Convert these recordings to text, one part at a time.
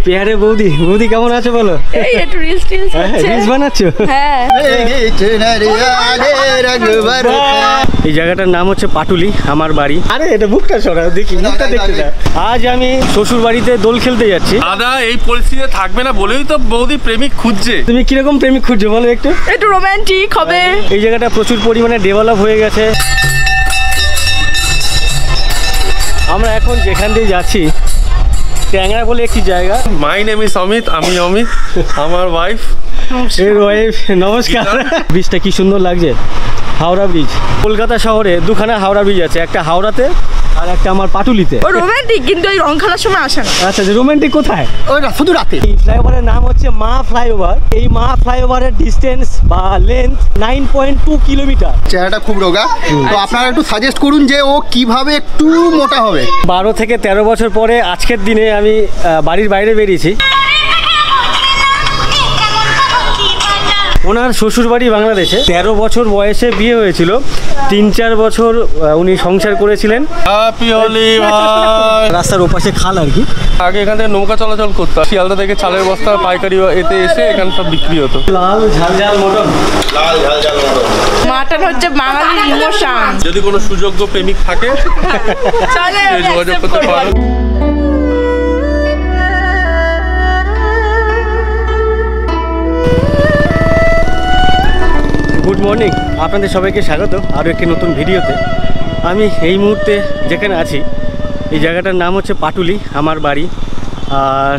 পেয়ারে বৌদি, বৌদি কেমন আছো বলো? এই একটু রিলস হচ্ছে। রিলস বানাচ্ছো? হ্যাঁ। এই জায়গাটার নাম হচ্ছে পাটুলি, আমার বাড়ি। আরে এটা বুকটা সরাও দেখি, বুকটা দেখতে দাও। আজ আমি শ্বশুর বাড়িতে দোল খেলতে যাচ্ছি। দাদা এই পরিস্থিতিতে থাকবে না বলেই তো বৌদি প্রেমিক খুঁজছে। তুমি কিরকম প্রেমিক খুঁজছো বলো একটু? একটু রোমান্টিক হবে। এই জায়গাটা প্রচুর পরিমাণে ডেভেলপ হয়ে গেছে। আমরা এখন যেখান দিয়ে যাচ্ছি ট্যাংরা বলে একটি জায়গা। মাই নেম ইজ অমিত, আমি অমিত, আমার ওয়াইফ। এর ওয়াইফ। নমস্কার। ব্রিজটা কি সুন্দর লাগছে, হাওড়া ব্রিজ। কলকাতা শহরে দুখানা হাওড়া ব্রিজ আছে, একটা হাওড়াতে আর একটা আমার পাটুলিতে। ও রোমান্টিক, কিন্তু ওই রং খেলার সময় আসে না। আচ্ছা, রোমান্টিক কোথায়? ওই শুধু রাতে। এই ফ্লাইওভারের নাম হচ্ছে মা ফ্লাইওভার। এই মা ফ্লাইওভারের ডিস্টেন্স বা লেন্থ 9.2 কিলোমিটার। চেহারাটা খুব রোগা, তো আপনারা একটু সাজেস্ট করুন যে ও কিভাবে একটু মোটা হবে। 12 থেকে 13 বছর পরে আজকের দিনে আমি বাড়ির বাইরে বেরিয়েছি। ওনার শ্বশুর বাড়ি বাংলাদেশে। 13 বছর বয়সে বিয়ে হয়েছিল, 3-4 বছর উনি সংসার করেছিলেন। হ্যাপি হোলি ভাই। রাস্তার ওপাশে খাল আর কি। আগে এখান থেকে নৌকা চলাচল করতো, শিয়ালদা থেকে চালের বস্তা পাইকারি এতে এসে এখানে সব বিক্রি হতো। লাল ঝাল মটন। মাটন হচ্ছে বাঙালির ইমোশন। যদি কোনো সুযোগ্য প্রেমিক থাকে চলে যোগাযোগ করতে পারো। গুড মর্নিং, আপনাদের সবাইকে স্বাগত আরও একটি নতুন ভিডিওতে। আমি এই মুহূর্তে যেখানে আছি এই জায়গাটার নাম হচ্ছে পাটুলি, আমার বাড়ি। আর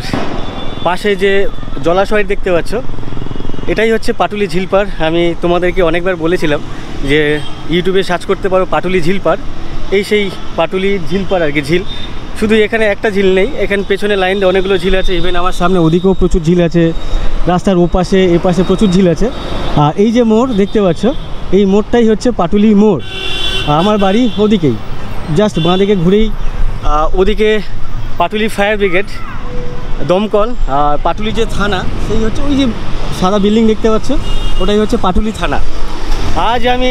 পাশে যে জলাশয় দেখতে পাচ্ছ এটাই হচ্ছে পাটুলি ঝিলপাড়। আমি তোমাদেরকে অনেকবার বলেছিলাম যে ইউটিউবে সার্চ করতে পারো পাটুলি ঝিলপাড়। এই সেই পাটুলি ঝিলপাড় আর কি। ঝিল শুধু এখানে একটা ঝিল নেই, এখানে পেছনে লাইন দিয়ে অনেকগুলো ঝিল আছে। ইভেন আমার সামনে ওদিকেও প্রচুর ঝিল আছে, রাস্তার ওপাশে এপাশে প্রচুর ঝিল আছে। আর এই যে মোড় দেখতে পাচ্ছ, এই মোড়টাই হচ্ছে পাটুলি মোড়। আমার বাড়ি ওদিকেই, জাস্ট বাঁ দিকে ঘুরেই ওদিকে পাটুলি ফায়ার ব্রিগেড, দমকল। আর পাটুলি যে থানা, সেই হচ্ছে ওই যে সাদা বিল্ডিং দেখতে পাচ্ছ, ওটাই হচ্ছে পাটুলি থানা। আজ আমি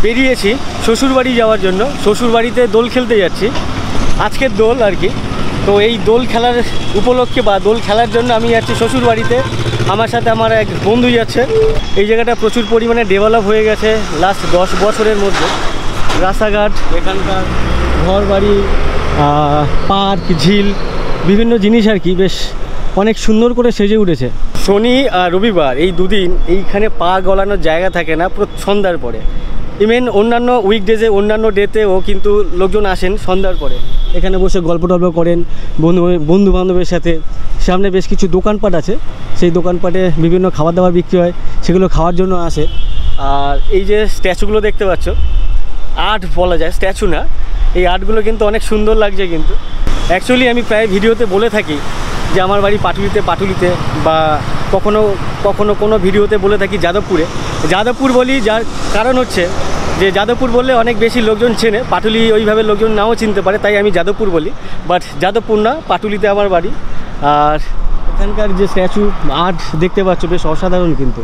বেরিয়েছি শ্বশুরবাড়ি যাওয়ার জন্য। শ্বশুরবাড়িতে দোল খেলতে যাচ্ছি, আজকের দোল আর কি। তো এই দোল খেলার উপলক্ষে বা দোল খেলার জন্য আমি যাচ্ছি শ্বশুরবাড়িতে। আমার সাথে আমার এক বন্ধু যাচ্ছে। এই জায়গাটা প্রচুর পরিমাণে ডেভেলপ হয়ে গেছে লাস্ট 10 বছরের মধ্যে। রাস্তাঘাট, এখানকার ঘর বাড়ি, পার্ক, ঝিল, বিভিন্ন জিনিস আর কি বেশ অনেক সুন্দর করে সেজে উঠেছে। শনি আর রবিবার এই দুদিন এইখানে পা গলানোর জায়গা থাকে না সন্ধ্যার পরে। ইভেন অন্যান্য উইকডেজে, অন্যান্য ডেতেও কিন্তু লোকজন আসেন সন্ধ্যার পরে, এখানে বসে গল্প টল্প করেন বন্ধু বান্ধবের সাথে। সামনে বেশ কিছু দোকানপাট আছে, সেই দোকানপাটে বিভিন্ন খাবার দাবার বিক্রি হয়, সেগুলো খাওয়ার জন্য আসে। আর এই যে স্ট্যাচুগুলো দেখতে পাচ্ছ, আর্ট বলা যায়, স্ট্যাচু না, এই আর্টগুলো কিন্তু অনেক সুন্দর লাগছে। কিন্তু অ্যাকচুয়ালি আমি প্রায় ভিডিওতে বলে থাকি যে আমার বাড়ি পাটুলিতে, বা কখনো কোনো ভিডিওতে বলে থাকি যাদবপুর বলি। যার কারণ হচ্ছে যে যাদবপুর বললে অনেক বেশি লোকজন চেনে, পাটুলি ওইভাবে লোকজন নাও চিনতে পারে, তাই আমি যাদবপুর বলি। বাট যাদবপুর না, পাটুলিতে আমার বাড়ি। আর এখানকার যে স্ট্যাচু আর্ট দেখতে পাচ্ছ বেশ অসাধারণ কিন্তু।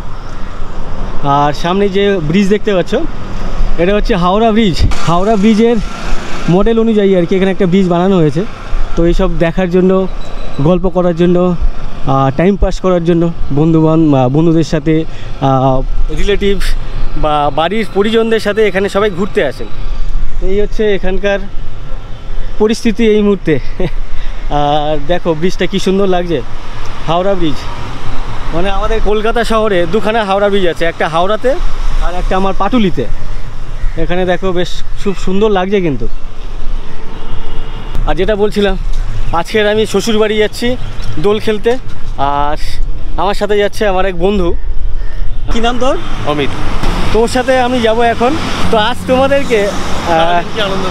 আর সামনে যে ব্রিজ দেখতে পাচ্ছ, এটা হচ্ছে হাওড়া ব্রিজ। হাওড়া ব্রিজের মডেল অনুযায়ী আর কি এখানে একটা ব্রিজ বানানো হয়েছে। তো এইসব দেখার জন্য, গল্প করার জন্য, টাইম পাস করার জন্য বন্ধুদের সাথে, রিলেটিভ বা বাড়ির পরিজনদের সাথে এখানে সবাই ঘুরতে আসেন। এই হচ্ছে এখানকার পরিস্থিতি এই মুহূর্তে। আর দেখো ব্রিজটা কি সুন্দর লাগছে, হাওড়া ব্রিজ। মানে আমাদের কলকাতা শহরে দুখানা হাওড়া ব্রিজ আছে, একটা হাওড়াতে আর একটা আমার পাটুলিতে। এখানে দেখো বেশ খুব সুন্দর লাগছে কিন্তু। আর যেটা বলছিলাম, আজকের আমি শ্বশুরবাড়ি যাচ্ছি দোল খেলতে। আর আমার সাথে যাচ্ছে আমার এক বন্ধু। কী নাম তোর? অমিত। তোর সাথে আমি যাব এখন। তো আজ তোমাদেরকে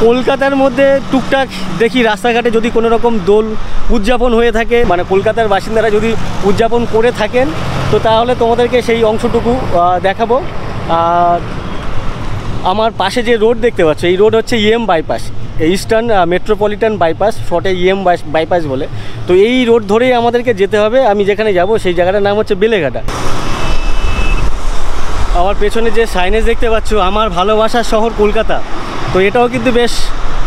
কলকাতার মধ্যে টুকটাক দেখি রাস্তাঘাটে যদি কোনো রকম দোল উদযাপন হয়ে থাকে, মানে কলকাতার বাসিন্দারা যদি উদযাপন করে থাকেন, তো তাহলে তোমাদেরকে সেই অংশটুকু দেখাবো। আর আমার পাশে যে রোড দেখতে পাচ্ছ, এই রোড হচ্ছে EM bypass, eastern metropolitan bypass, শর্টে ইএম বাইপাস বলে। তো এই রোড ধরেই আমাদেরকে যেতে হবে। আমি যেখানে যাব সেই জায়গাটার নাম হচ্ছে বেলেঘাটা। আমার পেছনে যে সাইনেজ দেখতে পাচ্ছ, আমার ভালোবাসার শহর কলকাতা, তো এটাও কিন্তু বেশ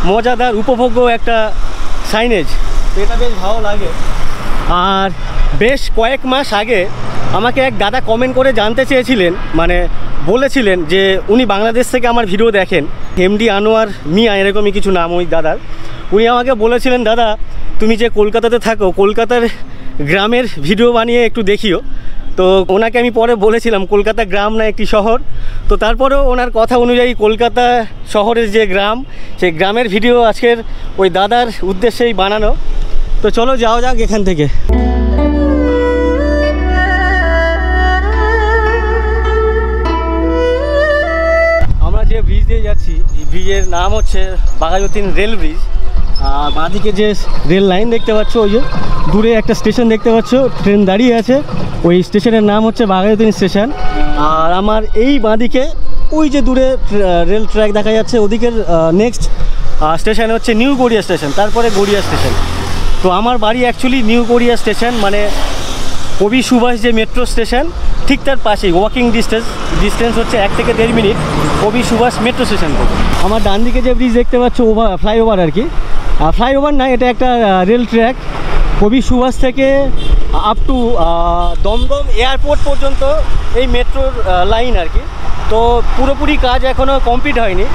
মজাদার উপভোগ্য একটা সাইনেজ। এটা বেশ ভালো লাগে। আর বেশ কয়েক মাস আগে আমাকে এক দাদা কমেন্ট করে জানতে চেয়েছিলেন, মানে বলেছিলেন যে উনি বাংলাদেশ থেকে আমার ভিডিও দেখেন, এমডি আনোয়ার মিয়া এরকমই কিছু নাম ওই দাদার। উনি আমাকে বলেছিলেন, দাদা তুমি যে কলকাতাতে থাকো, কলকাতার গ্রামের ভিডিও বানিয়ে একটু দেখিও। তো ওনাকে আমি পরে বলেছিলাম কলকাতা গ্রাম না একটি শহর। তো তারপরেও ওনার কথা অনুযায়ী কলকাতা শহরের যে গ্রাম, সেই গ্রামের ভিডিও আজকের ওই দাদার উদ্দেশ্যেই বানানো। তো চলো যাওয়া যাক এখান থেকে। আমরা যে ব্রিজ দিয়ে যাচ্ছি, এই ব্রিজের নাম হচ্ছে বাঘাযতীন রেল ব্রিজ। আর বাঁদিকে যে রেল লাইন দেখতে পাচ্ছ, ওই যে দূরে একটা স্টেশন দেখতে পাচ্ছ, ট্রেন দাঁড়িয়ে আছে, ওই স্টেশনের নাম হচ্ছে বাঘাযতীন স্টেশন। আর আমার এই বাঁদিকে ওই যে দূরে রেল ট্র্যাক দেখা যাচ্ছে, ওদিকের নেক্সট স্টেশন হচ্ছে নিউ গড়িয়া স্টেশন, তারপরে গড়িয়া স্টেশন। তো আমার বাড়ি অ্যাকচুয়ালি নিউ গড়িয়া স্টেশন, মানে কবি সুভাষ যে মেট্রো স্টেশন ঠিক তার পাশেই, ওয়াকিং ডিস্টেন্স হচ্ছে 1 থেকে 1.5 মিনিট কবি সুভাষ মেট্রো স্টেশন থেকে। আমার ডান দিকে যে ব্রিজ দেখতে পাচ্ছ, ফ্লাইওভার আর কি, ফ্লাইওভার না, এটা একটা রেল ট্র্যাক কবি সুভাষ থেকে আপ টু দমদম এয়ারপোর্ট পর্যন্ত এই মেট্রোর লাইন আর কি। তো পুরোপুরি কাজ এখনও কমপ্লিট হয়নি।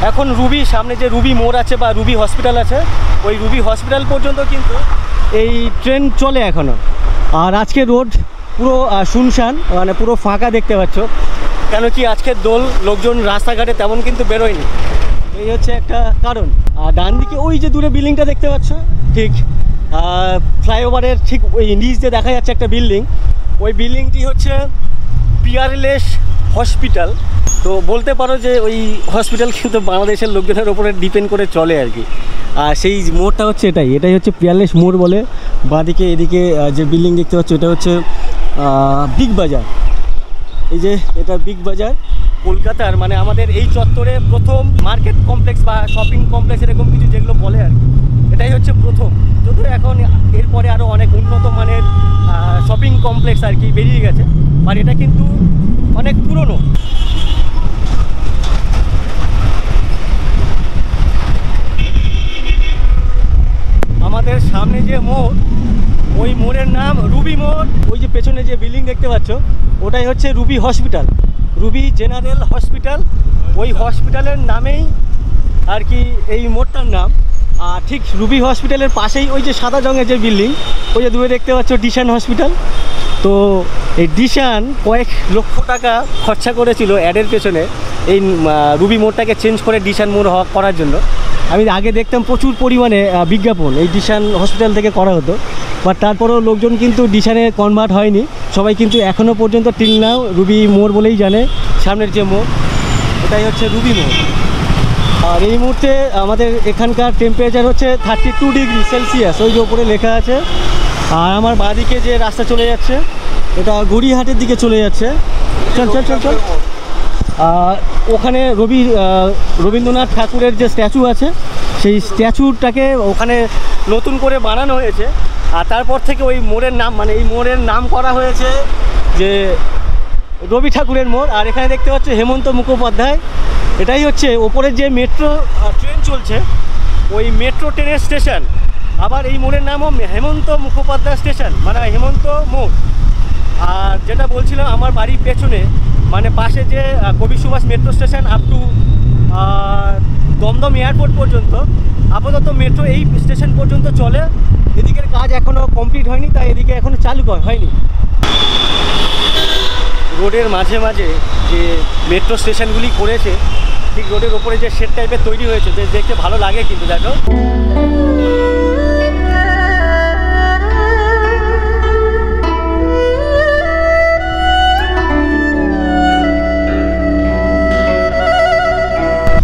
এখন রুবি, সামনে যে রুবি মোড় আছে বা রুবি হসপিটাল আছে, ওই রুবি হসপিটাল পর্যন্ত কিন্তু এই ট্রেন চলে এখনও। আর আজকে রোড পুরো শুনশান, মানে পুরো ফাঁকা দেখতে পাচ্ছ, কেন কি আজকের দোল, লোকজন রাস্তাঘাটে তেমন কিন্তু বেরোয়নি, এই হচ্ছে একটা কারণ। আর ডান দিকে ওই যে দূরে বিল্ডিংটা দেখতে পাচ্ছ, ঠিক ফ্লাইওভারের ঠিক ওই নিচ দিয়ে দেখা যাচ্ছে একটা বিল্ডিং, ওই বিল্ডিংটি হচ্ছে পিয়ারলেস হসপিটাল। তো বলতে পারো যে ওই হসপিটাল কিন্তু বাংলাদেশের লোকজনের ওপরে ডিপেন্ড করে চলে আর কি। আর সেই মোড়টা হচ্ছে এটাই হচ্ছে পিয়ারলেস মোড় বলে। বাঁদিকে এদিকে যে বিল্ডিং দেখতে পাচ্ছ, এটা হচ্ছে বিগ বাজার। এই যে এটা বিগ বাজার কলকাতার, মানে আমাদের এই চত্বরে প্রথম মার্কেট কমপ্লেক্স বা শপিং কমপ্লেক্স এরকম কিছু যেগুলো বলে আর কি, এটাই হচ্ছে প্রথম। যদিও এখন এরপরে আরও অনেক উন্নত মানের শপিং কমপ্লেক্স আর কি বেরিয়ে গেছে, আর এটা কিন্তু অনেক পুরনো। আমাদের সামনে যে মোড়, ওই মোড়ের নাম রুবি মোড়। ওই যে পেছনে যে বিল্ডিং দেখতে পাচ্ছ, ওটাই হচ্ছে Ruby hospital, Ruby general hospital. ওই হসপিটালের নামেই আর কি এই মোড়টার নাম। আর ঠিক রুবি হসপিটালের পাশেই ওই যে সাদা রঙের যে বিল্ডিং, ওই যে দূরে দেখতে পাচ্ছ ডিশান হসপিটাল। তো এই ডিশান কয়েক লক্ষ টাকা খরচা করেছিল অ্যাডের পেছনে, এই রুবি মোড়টাকে চেঞ্জ করে ডিশান মোড় করার জন্য। আমি আগে দেখতাম প্রচুর পরিমাণে বিজ্ঞাপন এই ডিশান হসপিটাল থেকে করা হতো, বাট তারপরেও লোকজন কিন্তু ডিশানে কনভার্ট হয়নি, সবাই কিন্তু এখনও পর্যন্ত টিল নাও রুবি মোড় বলেই জানে। সামনের যে মোড়, ওটাই হচ্ছে রুবি মোড়। আর এই মুহূর্তে আমাদের এখানকার টেম্পারেচার হচ্ছে 32 ডিগ্রি সেলসিয়াস, ওই যে ওপরে লেখা আছে। আর আমার বাঁদিকে যে রাস্তা চলে যাচ্ছে, এটা গড়িয়াহাটের দিকে চলে যাচ্ছে। চল চল চল চল। ওখানে রবীন্দ্রনাথ ঠাকুরের যে স্ট্যাচু আছে, সেই স্ট্যাচুটাকে ওখানে নতুন করে বানানো হয়েছে। আর তারপর থেকে ওই মোড়ের নাম, মানে এই মোড়ের নাম করা হয়েছে যে রবি ঠাকুরের মোড়। আর এখানে দেখতে পাচ্ছ হেমন্ত মুখোপাধ্যায়, এটাই হচ্ছে ওপরের যে মেট্রো ট্রেন চলছে, ওই মেট্রো ট্রেনের স্টেশন। আবার এই মোড়ের নামও হেমন্ত মুখোপাধ্যায় স্টেশন, মানে হেমন্ত মোড়। আর যেটা বলছিলাম, আমার বাড়ির পেছনে মানে পাশে যে Kavi Subhash metro station up to Dum এয়ারপোর্ট পর্যন্ত আপাতত মেট্রো এই স্টেশন পর্যন্ত চলে। এদিকের কাজ এখনও কমপ্লিট হয়নি, তাই এদিকে এখনও চালু হয়নি। রোডের মাঝে মাঝে যে মেট্রো স্টেশনগুলি করেছে, ঠিক রোডের ওপরে যে শেড টাইপের তৈরি হয়েছে, দেখতে ভালো লাগে কিন্তু। দেখো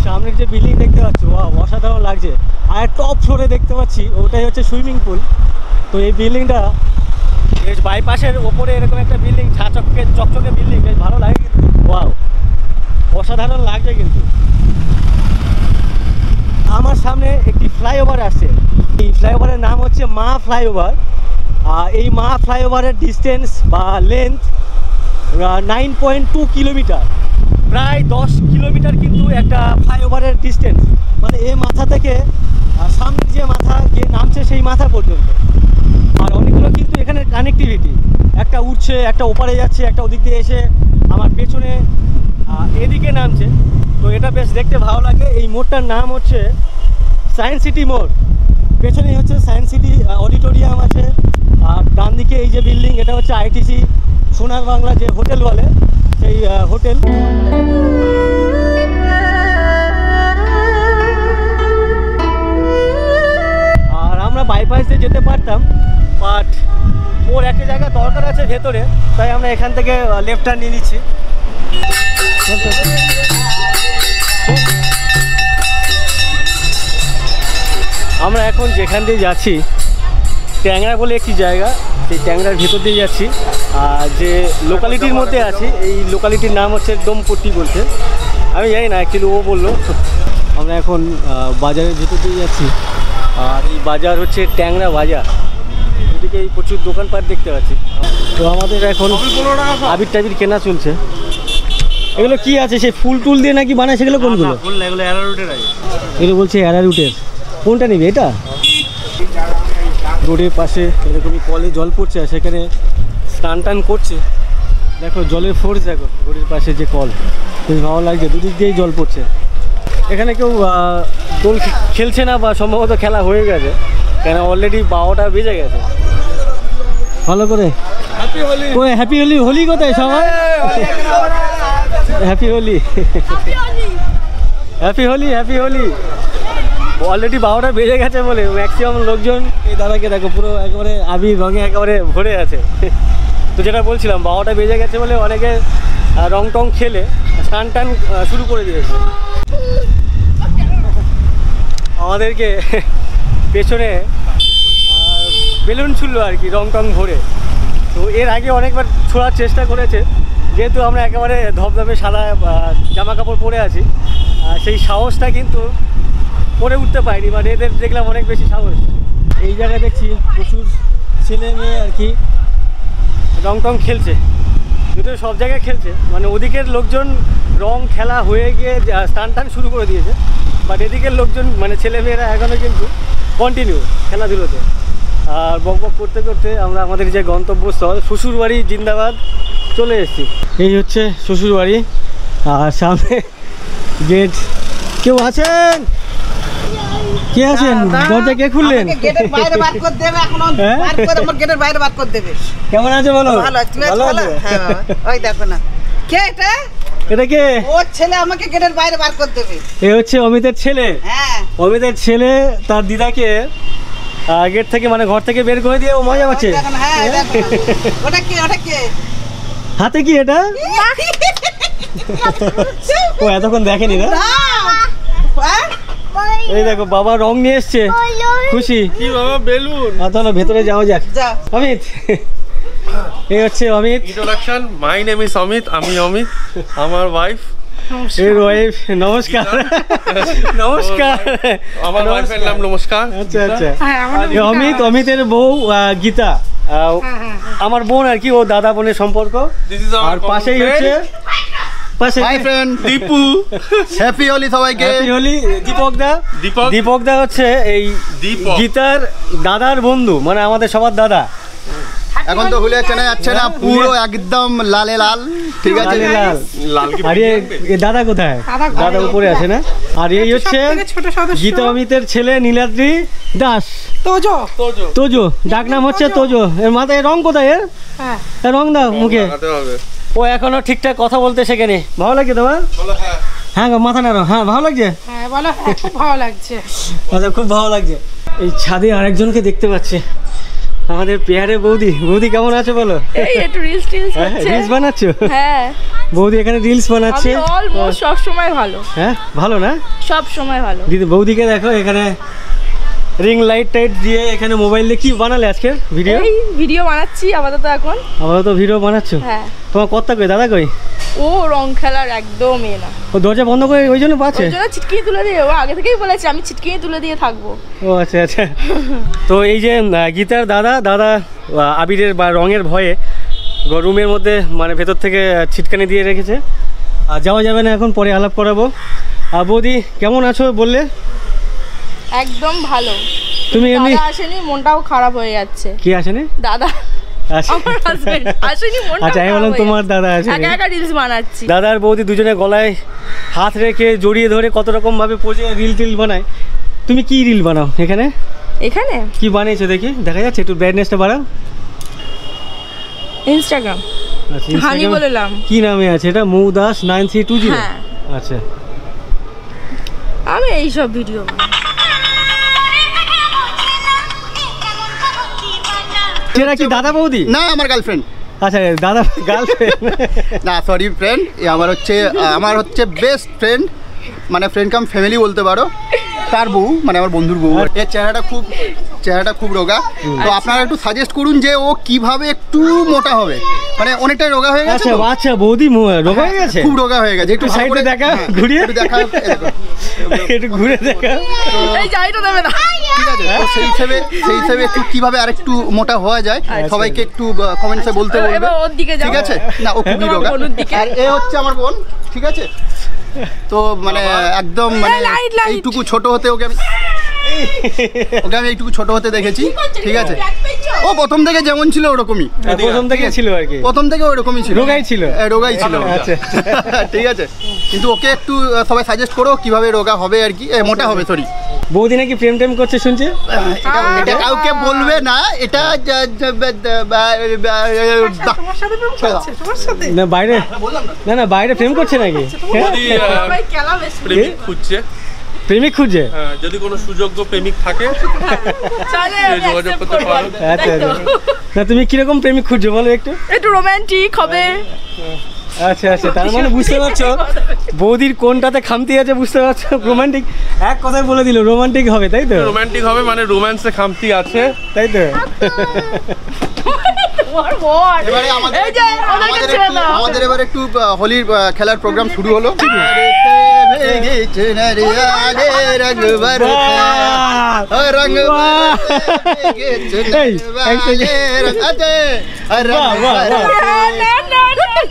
সামনের যে বিল্ডিং দেখতে পাচ্ছ, অসাধারণ লাগছে। আর টপ ফ্লোরে দেখতে পাচ্ছি, ওটাই হচ্ছে সুইমিং পুল। তো এই বিল্ডিংটা বেশ বাইপাসের ওপরে এরকম একটা বিল্ডিং, চকচকে বিল্ডিং, বেশ ভালো লাগে কিন্তু। ওয়াও, অসাধারণ লাগছে কিন্তু। আমার সামনে একটি ফ্লাইওভার আসছে, এই ফ্লাইওভারের নাম হচ্ছে মা ফ্লাইওভার। এই মা ফ্লাইওভারের ডিস্টেন্স বা লেন্থ 9.2 কিলোমিটার, প্রায় 10 কিলোমিটার কিন্তু একটা ফ্লাইওভারের ডিস্টেন্স। মানে এই মাথা থেকে সামনে যে মাথা গিয়ে নামছে সেই মাথা পর্যন্ত। একটা উঠছে, একটা ওপারে যাচ্ছে, একটা ওদিক দিয়ে এসে আমার পেছনে এদিকে নামছে। তো এটা বেশ দেখতে ভালো লাগে। এই মোড়টার নাম হচ্ছে সায়েন্স সিটি মোড়। পেছনেই হচ্ছে সায়েন্স সিটি অডিটোরিয়াম আছে, আর ডান দিকে এই যে বিল্ডিং, এটা হচ্ছে আইটিসি সোনার বাংলা যে হোটেল বলে, সেই হোটেল। আর আমরা বাইপাস দিয়ে যেতে পারতাম, বাট ওর একটা জায়গা দরকার আছে ভেতরে, তাই আমরা এখান থেকে লেফট টার্ন নিয়ে নিচ্ছি। আমরা এখন যেখান দিয়ে যাচ্ছি ট্যাংরা বলে একটি জায়গা, সেই ট্যাংরার ভিতর দিয়ে যাচ্ছি। আর যে লোকালিটির মধ্যে আছি, এই লোকালিটির নাম হচ্ছে ডোমপট্টি বলছে, আমি জানি না অ্যাকচুয়ালি ও বললো। আমরা এখন বাজারের ভিতর দিয়ে যাচ্ছি, আর এই বাজার হচ্ছে ট্যাংরা বাজার। এদিকে এই প্রচুর দোকানপাট দেখতে পাচ্ছি। তো আমাদের এখন আবির টাবির কেনা চলছে। এগুলো কি আছে, সেই ফুল টুল দিয়ে নাকি বানায়, সেগুলো কোনগুলো? ফুল না, এগুলো অ্যারারুটের আছে। এগুলো বলছে অ্যারারুটের। কোনটা নিবি, এটা? রোডের পাশে এরকমই কলে জল পড়ছে, আর সেখানে স্নান টান করছে। দেখো জলের ফোর্স, দেখো রোডের পাশে যে কল, বেশ ভালো লাগছে, দুদিক দিয়েই জল পড়ছে। এখানে কেউ দোল খেলছে না, বা সম্ভবত খেলা হয়ে গেছে, কেন অলরেডি 12টা বেজে গেছে। ভালো করে হ্যাপি হোলি। ওই হ্যাপি হোলি, হোলি কোথায় সবাই? Happy Holi, happy Holi, happy Holi. Already 12টা বেজে গেছে বলে ম্যাক্সিমাম লোকজন এই দাদাকে দেখো পুরো একেবারে আবির রঙে একেবারে ভরে আছে। তো যেটা বলছিলাম, 12টা বেজে গেছে বলে অনেকে রং টং খেলে স্নান টান শুরু করে দিয়েছে। আমাদেরকে পেছনে বেলুন ছুড়লো আর কি, রং টং ভরে। তো এর আগে অনেকবার ছোড়ার চেষ্টা করেছে, যেহেতু আমরা একেবারে ধবধবে সাদা জামা কাপড় পরে আছি, সেই সাহসটা কিন্তু পরে উঠতে পারিনি। মানে এদের দেখলাম অনেক বেশি সাহস। এই জায়গায় দেখছি প্রচুর ছেলে মেয়ে আর কি রং টং খেলছে, যদিও সব জায়গায় খেলছে। মানে ওদিকের লোকজন রং খেলা হয়ে গিয়ে স্নান টান শুরু করে দিয়েছে, বাট এদিকের লোকজন মানে ছেলেমেয়েরা এখনও কিন্তু কন্টিনিউ খেলাধুলোতে। আর বক বক করতে করতে আমরা আমাদের যে গন্তব্যস্থল শ্বশুরবাড়ি জিন্দাবাদ চলে এসেছি। এই হচ্ছে শ্বশুরবাড়ি, আর সামনে গেট। কেউ আছেন? কে আছেন? দরজা কে খুললেন? গেটের বাইরে বার করে দেবে এখন, বার করে আমার গেটের বাইরে বার করে দেবে। কেমন আছে বলো? ভালো আছে, তুমি ভালো? হ্যাঁ, ওই দেখো না, কে এটা? এটা কে? ওর ছেলে আমাকে গেটের বাইরে বার করে দেবে। এ হচ্ছে অমিতের ছেলে। হ্যাঁ, অমিতের ছেলে তার দিদাকে গেট থেকে মানে ঘর থেকে বের করে দিয়ে ও মজা পাচ্ছে। দেখো না, হ্যাঁ দেখো না। ওটা কে? ওটা কে? হাতে কি এটা? ও এতক্ষণ দেখেনি না। হ্যাঁ? এই দেখো বাবা রং নিয়ে এসছে, খুশি। কি বাবা, বেলুন? চলো ভেতরে যাওয়া যাক। যাও। অমিত, এই হচ্ছে Amit. Introduction, my name is Amit, আমি অমিত, আমার ওয়াইফ। এর ওয়াইফ। নমস্কার। নমস্কার। আমার ওয়াইফের নাম নমস্কার। আচ্ছা আচ্ছা। অমিত, অমিতের বউ গীতা, আমার বোন আর কি, ও দাদা বোনের সম্পর্ক। This is our আর পাশেই হচ্ছে hi friend, Deepu. Happy Holi সবাইকে। হ্যাপি হোলি। দীপক দা। দীপক দা হচ্ছে এই দীপক। গীতার দাদার বন্ধু, মানে আমাদের সবার দাদা। এখন তো হোলি চেনা যাচ্ছে না, পুরো একদম লালে লাল। ঠিক আছে, লালে লাল। লাল কি আর এ দাদা কোথায়? দাদা উপরে আছে না? আর এই হচ্ছে গীতা অমিতের ছেলে নীলাদ্রি দাস। তোজো। তোজো, ডাক নাম হচ্ছে তোজো। এর মাথায় রং কোথায় এর? হ্যাঁ, এর রং দাও মুখে। লাগাতে হবে। ও এখনো ঠিকঠাক কথা বলতে শেখেনি। ভালো লাগছে তোমার? বলো হ্যাঁ। হ্যাঁ গো, মাথা নাড়ো। হ্যাঁ ভালো লাগছে। হ্যাঁ বলো, খুব ভালো লাগছে। আচ্ছা, খুব ভালো লাগছে। এই ছাদে আরেকজনকে দেখতে পাচ্ছি, আমাদের পেয়ারে বৌদি। বৌদি কেমন আছে বলো? এই একটু রিলস হচ্ছে। রিলস বানাচ্ছো? হ্যাঁ, বৌদি এখানে রিলস বানাচ্ছে। আমি অলমোস্ট সব সময় ভালো। হ্যাঁ ভালো না? সব সময় ভালো। দিদি বৌদিকে দেখো, এখানে রিং লাইট টাইট দিয়ে এখানে মোবাইল দিয়ে কি বানালে আজকে ভিডিও? এই ভিডিও বানাচ্ছি আপাতত এখন। আপাতত ভিডিও বানাচ্ছো? হ্যাঁ। তোমার কর্তা কই, দাদা কই? ও রং খেলার একদম এ না, ও দরজা বন্ধ করে ওই জন্য পাচ্ছে। ওই জন্য ছিটকিয়ে তুলে দিয়ে, ও আগে থেকেই বলেছে আমি ছিটকিয়ে তুলে দিয়ে থাকবো। ও আচ্ছা আচ্ছা। তো এই যে গীতার দাদা আবিরের বা রঙের ভয়ে রুমের মধ্যে মানে ভেতর থেকে ছিটকানি দিয়ে রেখেছে। আর যাওয়া যাবে না এখন, পরে আলাপ করাবো। আর বৌদি কেমন আছো বললে? একদম ভালো। তুমি এমনি দাদা আসেনি, মনটাও খারাপ হয়ে যাচ্ছে। কি আসেনি? দাদা আচ্ছা আমার হাজবেন্ড আসেনি, মনটা আচ্ছা আমি খারাপ বললাম হয়ে তোমার গেছে। দাদা আছে একা একা রিলস বানাচ্ছি। দাদা আর বৌদি দুজনে গলায় হাত রেখে জড়িয়ে ধরে কত রকম ভাবে পোজে রিল টিল বানায়। তুমি কি রিল বানাও এখানে? এখানে কি বানিয়েছো দেখি, দেখা যাচ্ছে? একটু ব্রাইটনেসটা বাড়াও। ইনস্টাগ্রাম আচ্ছা হানি Instagram বললাম। কি নামে আছে এটা? মৌদাস 9320। হ্যাঁ। আচ্ছা আমি এইসব ভিডিও এরা কি দাদা বৌদি? না আমার গার্লফ্রেন্ড। আচ্ছা দাদা গার্লফ্রেন্ড। না সরি ফ্রেন্ড, আমার হচ্ছে বেস্ট ফ্রেন্ড, মানে ফ্রেন্ড কাম ফ্যামিলি বলতে পারো। তার বউ মানে আমার বন্ধুর বউ। এর চেহারাটা খুব রোগা। তো আপনারা একটু সাজেস্ট করুন যে ও কিভাবে একটু মোটা হবে, মানে অনেকটাই রোগা হয়ে গেছে আচ্ছা তো। আচ্ছা বৌদি রোগা হয়ে গেছে, খুব রোগা হয়ে গেছে। একটু ভালো সাইডে করে দেখা, হ্যাঁ, ঘুরিয়ে একটু দেখা, এই দেখো। একটু ঘুরে দেখা। এই যাইটা দেবে না। ঠিক আছে, তো সেই হিসেবে একটু কিভাবে আর একটু মোটা হওয়া যায় সবাইকে একটু কমেন্টসে বলতে বলবে, এবার ওর দিকে যাও। ঠিক আছে? না ও খুবই তোমার রোগা। বোনের দিকে। আর এ হচ্ছে আমার বোন, ঠিক আছে? তো মানে একদম মানে লাইট, লাইট। এইটুকু ছোট হতে ওকে আমি এইটুকু ছোট হতে দেখেছি, ঠিক আছে? ও প্রথম থেকে যেমন ছিল ওরকমই, প্রথম থেকে ছিল আর কি, প্রথম থেকে ওরকমই ছিল, রোগাই ছিল। রোগাই ছিল। আচ্ছা ঠিক আছে, কিন্তু ওকে একটু সবাই সাজেস্ট করো কিভাবে রোগা হবে আর কি, মোটা হবে। সরি, বৌদি নাকি প্রেম টেম করছে শুনছে? এটা কাউকে বলবে না, এটা তোমার সাথে প্রেম করছে, তোমার সাথে? না বাইরে, না বাইরে প্রেম করছে নাকি? হ্যাঁ? যদি ভাই খেলা বেশ। প্রেমিক খুঁজছে, প্রেমিক খুঁজছে? হ্যাঁ, যদি কোনো সুযোগ্য প্রেমিক থাকে চলে সে যোগাযোগ করতে পারো। আচ্ছা আচ্ছা। না তুমি কিরকম প্রেমিক খুঁজছো বলো একটু? একটু রোমান্টিক হবে। আচ্ছা আচ্ছা, তার মানে বুঝতে পারছো বৌদির কোনটাতে খামতি আছে, বুঝতে পারছো? রোমান্টিক, এক কথায় বলে দিল রোমান্টিক হবে, তাই তো? রোমান্টিক হবে মানে রোম্যান্সে খামতি আছে, তাই তো? তোমার বর। এবারে এই যে ওনাকে ছেড়ে দাও। আমাদের এবার একটু হোলির খেলার প্রোগ্রাম শুরু হলো। এই, এক second। বাহ, বাহ, বাহ। না, না, না, না, না,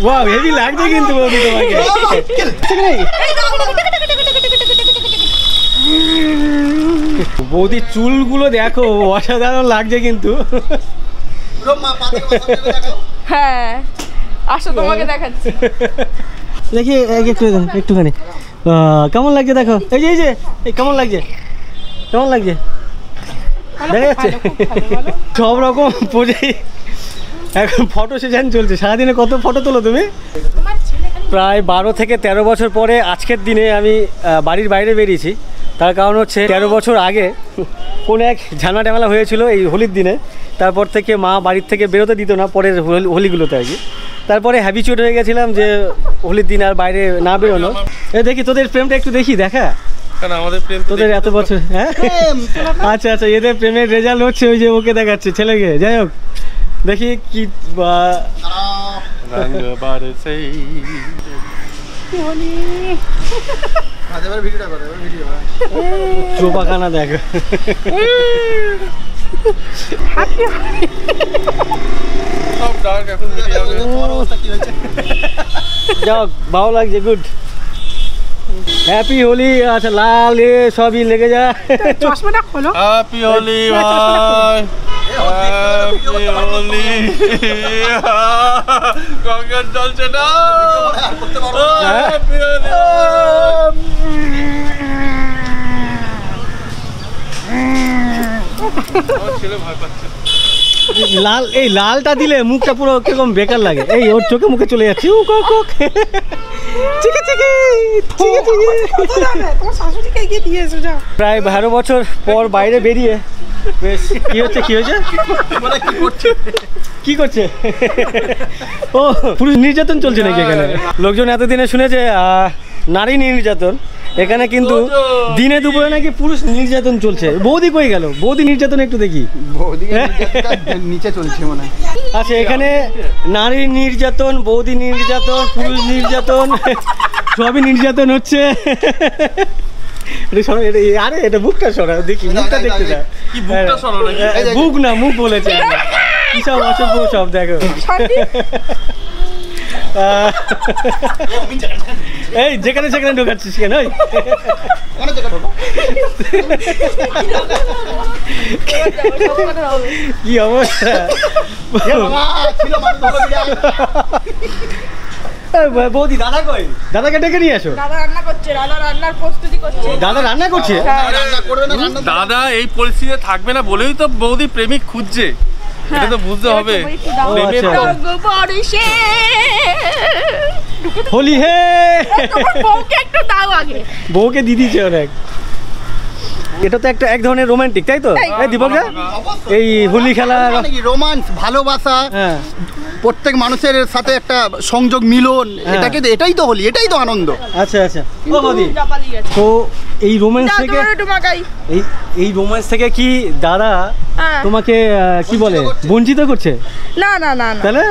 বাহ, হেভি লাগছে কিন্তু বৌদি তোমাকে। বৌদির চুলগুলো দেখো, অসাধারণ লাগছে কিন্তু। হ্যাঁ, আসো তোমাকে দেখাচ্ছি। দেখি একটুখানি কেমন লাগছে দেখো। এই যে কেমন লাগছে, কেমন লাগছে দেখা যাচ্ছে? সব রকম পোজে এখন ফটো সেশন চলছে। সারাদিনে কত ফটো তোলো তুমি? প্রায় 12 থেকে 13 বছর পরে আজকের দিনে আমি বাড়ির বাইরে বেরিয়েছি। তার কারণ হচ্ছে 13 বছর আগে কোনো এক ঝামেলা টামেলা হয়েছিল এই হোলির দিনে। তারপর থেকে মা বাড়ির থেকে বেরোতে দিত না পরের হোলিগুলোতে আর কি। তারপরে হ্যাবিচুয়েট হয়ে গেছিলাম যে হোলির দিন আর বাইরে না বেরোনো। দেখি তোদের প্রেমটা একটু দেখি, দেখা কারণ আমাদের প্রেম তোদের এত বছর। হ্যাঁ আচ্ছা আচ্ছা, এদের প্রেমের রেজাল্ট হচ্ছে ওই যে ওকে দেখাচ্ছে ছেলেকে। যাই হোক দেখি কি রঙ বারসে চোপাখানা দেখ। সব ডার্ক এখন মিটে যাবে। যাও ভালো লাগছে, গুড, হ্যাপি হোলি। আচ্ছা লাল এ সবই লেগে যায়। চশমাটা খোলো। হ্যাপি হোলি ভাই, হ্যাপি হোলি। গঙ্গার জল সেটা হ্যাপি হোলি। আমার ছেলে ভয় পাচ্ছে। লাল, এই লালটা দিলে মুখটা পুরো কিরকম বেকার লাগে। এই ওর চোখে মুখে চলে যাচ্ছে। তোমার শাশুড়িকে গিয়ে দিয়ে এসো, যাও। প্রায় 12 বছর পর বাইরে বেরিয়ে বেশ কি হচ্ছে কি করছে? ও পুরুষ নির্যাতন চলছে নাকি এখানে? লোকজন এতদিনে শুনেছে নারী নির্যাতন, এখানে কিন্তু দিনে দুপুরে নাকি পুরুষ নির্যাতন চলছে। বৌদি কই গেল? বৌদি নির্যাতন একটু দেখি। নিচে চলছে মনে হয়। আচ্ছা এখানে নারী নির্যাতন, বৌদি নির্যাতন, পুরুষ নির্যাতন, সবই নির্যাতন হচ্ছে। আরে এটা বুকটা সরা দেখি, মুখটা দেখতে যা। কি বুকটা সরো নাকি? বুক না মুখ বলেছে, কি সব অসভ্য সব দেখো। এই যেখানে সেখানে ঢোকাচ্ছিস কেন ওই? অনেক জায়গা ঢোকা। কি অবস্থা এ বাবা, ছিল মানুষ ভালো বিরাট। বৌদি দাদা কই? দাদাকে ডেকে নিয়ে আসো। দাদা রান্না করছে, দাদা রান্নার প্রস্তুতি করছে। দাদা রান্না করছে? রান্না করবে না, রান্না দাদা এই পরিস্থিতিতে থাকবে না বলেই তো বৌদি প্রেমিক খুঁজছে, এটা তো বুঝতে হবে। ও, প্রেমের আচ্ছা। হোলি হে, তোমার বউকে একটু দাও আগে। বউকে দিয়ে দিয়েছে অনেক। এটা তো একটা এক ধরনের রোমান্টিক, তাই তো? এই দীপক দা, এই হোলি খেলা, মানে কি রোমান্স, ভালোবাসা, হ্যাঁ প্রত্যেক মানুষের সাথে একটা সংযোগ, মিলন, এটাই তো হোলি, এটাই তো আনন্দ। আচ্ছা আচ্ছা। ও বৌদি, জাপালি গেছে। তো এই রোম্যান্স দাও থেকে, তোমার একটু মাখাই। এই রোম্যান্স থেকে কি দাদা হ্যাঁ। তোমাকে কি বলে বঞ্চিত করছে? না না না না, তাহলে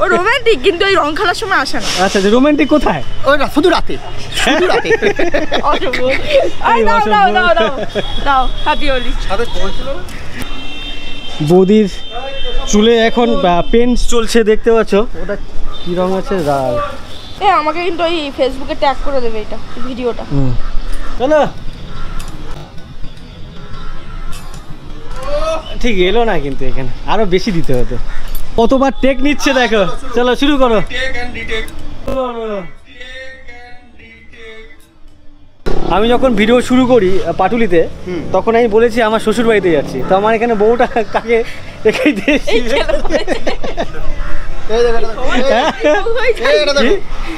ও রোমান্টিক, কিন্তু এই রং খেলার সময় আসে না। আচ্ছা, রোমান্টিক কোথায়? ওই শুধু রাতে, শুধু রাতে। অশুভ। আই দাও দাও দাও দাও দাও, হ্যাপি হোলি। বৌদির চুলে এখন পেন্ট চলছে, দেখতে পাচ্ছ। ওটা কি রং আছে? লাল। আমাকে কিন্তু ওই ফেসবুকে ট্যাগ করে দেবে এটা ভিডিওটা। চলো, ঠিক এলো না কিন্তু, এখানে আরো বেশি দিতে হতো। কতবার টেক নিচ্ছে দেখো। চলো শুরু করো। আমি যখন ভিডিও শুরু করি পাটুলিতে, তখন আমি বলেছি আমার শ্বশুর বাড়িতে যাচ্ছি। তো আমার এখানে বউটা কাকে রেখে দিয়েছি। এই দেখো, এই এটা দেখো।